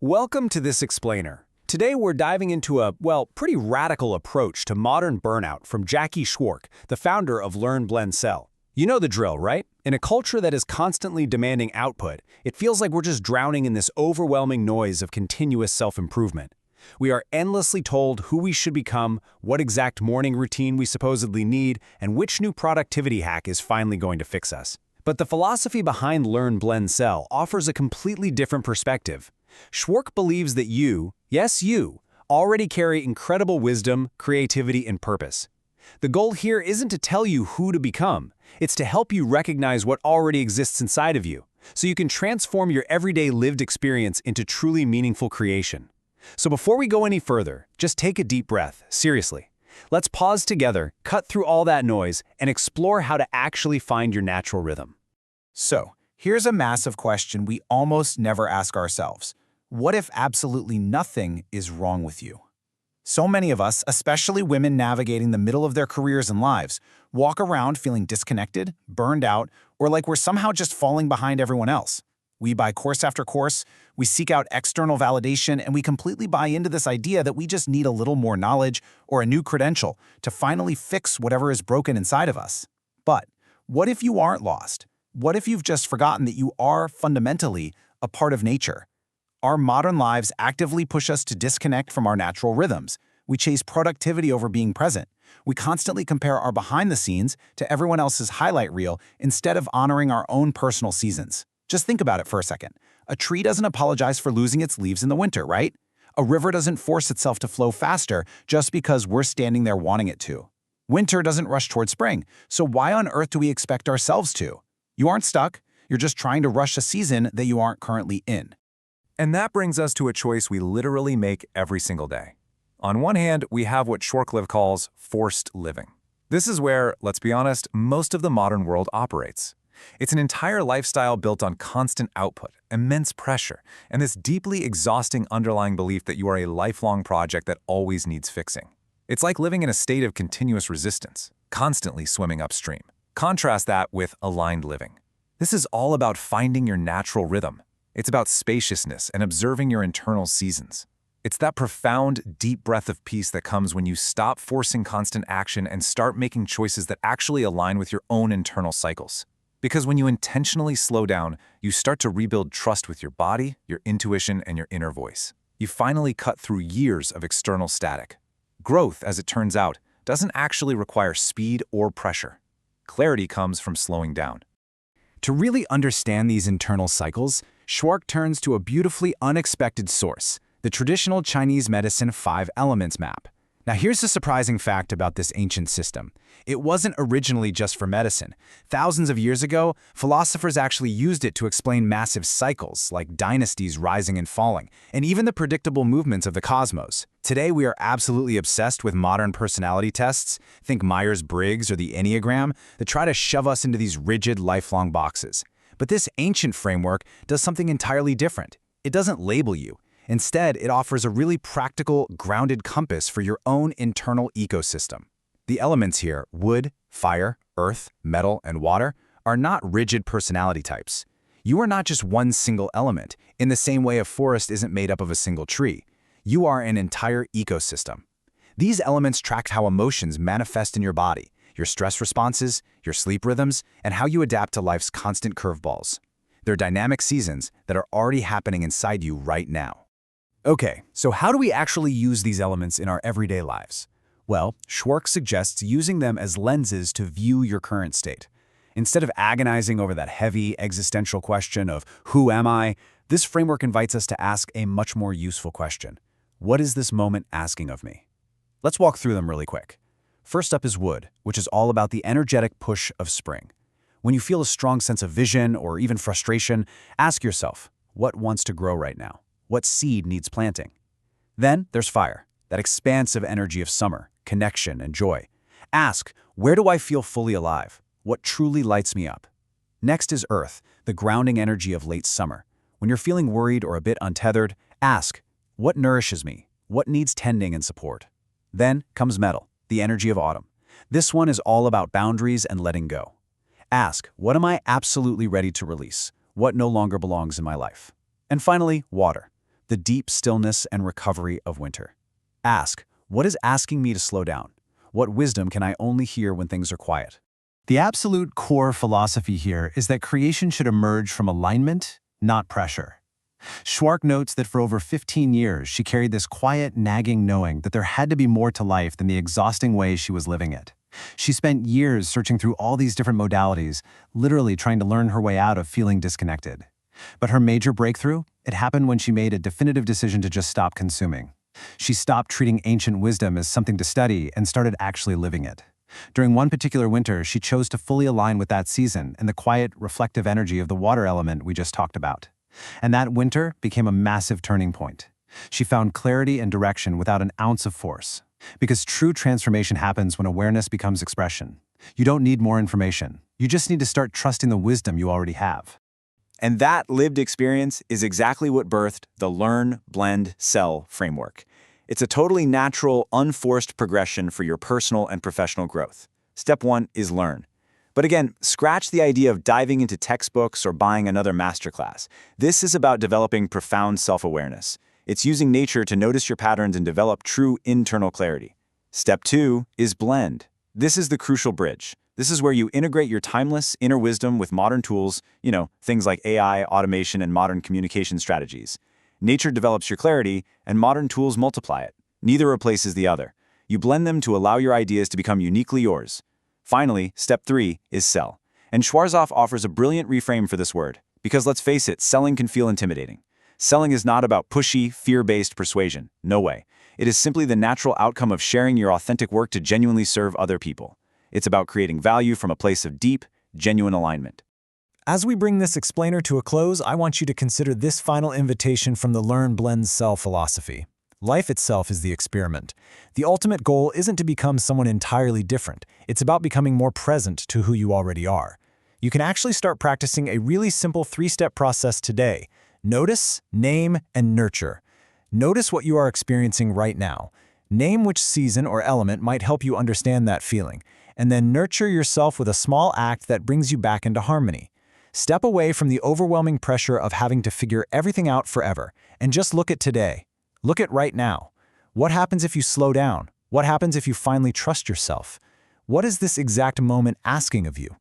Welcome to this explainer. Today we're diving into a, pretty radical approach to modern burnout from Jackie Schwark, the founder of Learn, Blend, Sell. You know the drill, right? In a culture that is constantly demanding output, it feels like we're just drowning in this overwhelming noise of continuous self-improvement. We are endlessly told who we should become, what exact morning routine we supposedly need, and which new productivity hack is finally going to fix us. But the philosophy behind Learn, Blend, Sell offers a completely different perspective. Schwark believes that you, yes you, already carry incredible wisdom, creativity, and purpose. The goal here isn't to tell you who to become, it's to help you recognize what already exists inside of you, so you can transform your everyday lived experience into truly meaningful creation. So before we go any further, just take a deep breath, seriously. Let's pause together, cut through all that noise, and explore how to actually find your natural rhythm. So, here's a massive question we almost never ask ourselves. What if absolutely nothing is wrong with you? So many of us, especially women navigating the middle of their careers and lives, walk around feeling disconnected, burned out, or like we're somehow just falling behind everyone else. We buy course after course, we seek out external validation, and we completely buy into this idea that we just need a little more knowledge or a new credential to finally fix whatever is broken inside of us. But what if you aren't lost? What if you've just forgotten that you are fundamentally a part of nature? Our modern lives actively push us to disconnect from our natural rhythms. We chase productivity over being present. We constantly compare our behind the scenes to everyone else's highlight reel instead of honoring our own personal seasons. Just think about it for a second. A tree doesn't apologize for losing its leaves in the winter, right? A river doesn't force itself to flow faster just because we're standing there wanting it to. Winter doesn't rush toward spring, so why on earth do we expect ourselves to? You aren't stuck. You're just trying to rush a season that you aren't currently in. And that brings us to a choice we literally make every single day. On one hand, we have what Schwark calls forced living. This is where, let's be honest, most of the modern world operates. It's an entire lifestyle built on constant output, immense pressure, and this deeply exhausting underlying belief that you are a lifelong project that always needs fixing. It's like living in a state of continuous resistance, constantly swimming upstream. Contrast that with aligned living. This is all about finding your natural rhythm. It's about spaciousness and observing your internal seasons. It's that profound, deep breath of peace that comes when you stop forcing constant action and start making choices that actually align with your own internal cycles. Because when you intentionally slow down, you start to rebuild trust with your body, your intuition, and your inner voice. You finally cut through years of external static. Growth, as it turns out, doesn't actually require speed or pressure. Clarity comes from slowing down. To really understand these internal cycles, Schwark turns to a beautifully unexpected source, the traditional Chinese medicine 5 elements map. Now here's the surprising fact about this ancient system. It wasn't originally just for medicine. Thousands of years ago, philosophers actually used it to explain massive cycles, like dynasties rising and falling, and even the predictable movements of the cosmos. Today we are absolutely obsessed with modern personality tests, think Myers-Briggs or the Enneagram, that try to shove us into these rigid, lifelong boxes. But this ancient framework does something entirely different. It doesn't label you. Instead, it offers a really practical, grounded compass for your own internal ecosystem. The elements here, wood, fire, earth, metal, and water, are not rigid personality types. You are not just one single element, in the same way a forest isn't made up of a single tree. You are an entire ecosystem. These elements track how emotions manifest in your body, your stress responses, your sleep rhythms, and how you adapt to life's constant curveballs. They're dynamic seasons that are already happening inside you right now. Okay, so how do we actually use these elements in our everyday lives? Well, Schwark suggests using them as lenses to view your current state. Instead of agonizing over that heavy existential question of who am I, this framework invites us to ask a much more useful question. What is this moment asking of me? Let's walk through them really quick. First up is wood, which is all about the energetic push of spring. When you feel a strong sense of vision or even frustration, ask yourself, what wants to grow right now? What seed needs planting? Then there's fire, that expansive energy of summer, connection, and joy. Ask, where do I feel fully alive? What truly lights me up? Next is earth, the grounding energy of late summer. When you're feeling worried or a bit untethered, ask, what nourishes me? What needs tending and support? Then comes metal, the energy of autumn. This one is all about boundaries and letting go. Ask, what am I absolutely ready to release? What no longer belongs in my life? And finally, water. the deep stillness and recovery of winter. Ask, what is asking me to slow down? What wisdom can I only hear when things are quiet? The absolute core philosophy here is that creation should emerge from alignment, not pressure. Schwark notes that for over 15 years, she carried this quiet, nagging knowing that there had to be more to life than the exhausting way she was living it. She spent years searching through all these different modalities, literally trying to learn her way out of feeling disconnected. But her major breakthrough, it happened when she made a definitive decision to just stop consuming. She stopped treating ancient wisdom as something to study and started actually living it. During one particular winter, she chose to fully align with that season and the quiet, reflective energy of the water element we just talked about. And that winter became a massive turning point. She found clarity and direction without an ounce of force. Because true transformation happens when awareness becomes expression. You don't need more information. You just need to start trusting the wisdom you already have. And that lived experience is exactly what birthed the Learn, Blend, Sell framework. It's a totally natural, unforced progression for your personal and professional growth. Step 1 is learn. But again, scratch the idea of diving into textbooks or buying another masterclass. This is about developing profound self-awareness. It's using nature to notice your patterns and develop true internal clarity. Step 2 is blend. This is the crucial bridge. This is where you integrate your timeless inner wisdom with modern tools, things like AI, automation, and modern communication strategies. Nature develops your clarity, and modern tools multiply it. Neither replaces the other. You blend them to allow your ideas to become uniquely yours. Finally, step 3 is sell. And Schwarzkopf offers a brilliant reframe for this word. Because let's face it, selling can feel intimidating. Selling is not about pushy, fear-based persuasion. No way. It is simply the natural outcome of sharing your authentic work to genuinely serve other people. It's about creating value from a place of deep, genuine alignment. As we bring this explainer to a close, I want you to consider this final invitation from the Learn, Blend, Sell philosophy. Life itself is the experiment. The ultimate goal isn't to become someone entirely different. It's about becoming more present to who you already are. You can actually start practicing a really simple 3-step process today. Notice, name, and nurture. Notice what you are experiencing right now. Name which season or element might help you understand that feeling. And then nurture yourself with a small act that brings you back into harmony. Step away from the overwhelming pressure of having to figure everything out forever, and just look at today. Look at right now. What happens if you slow down? What happens if you finally trust yourself? What is this exact moment asking of you?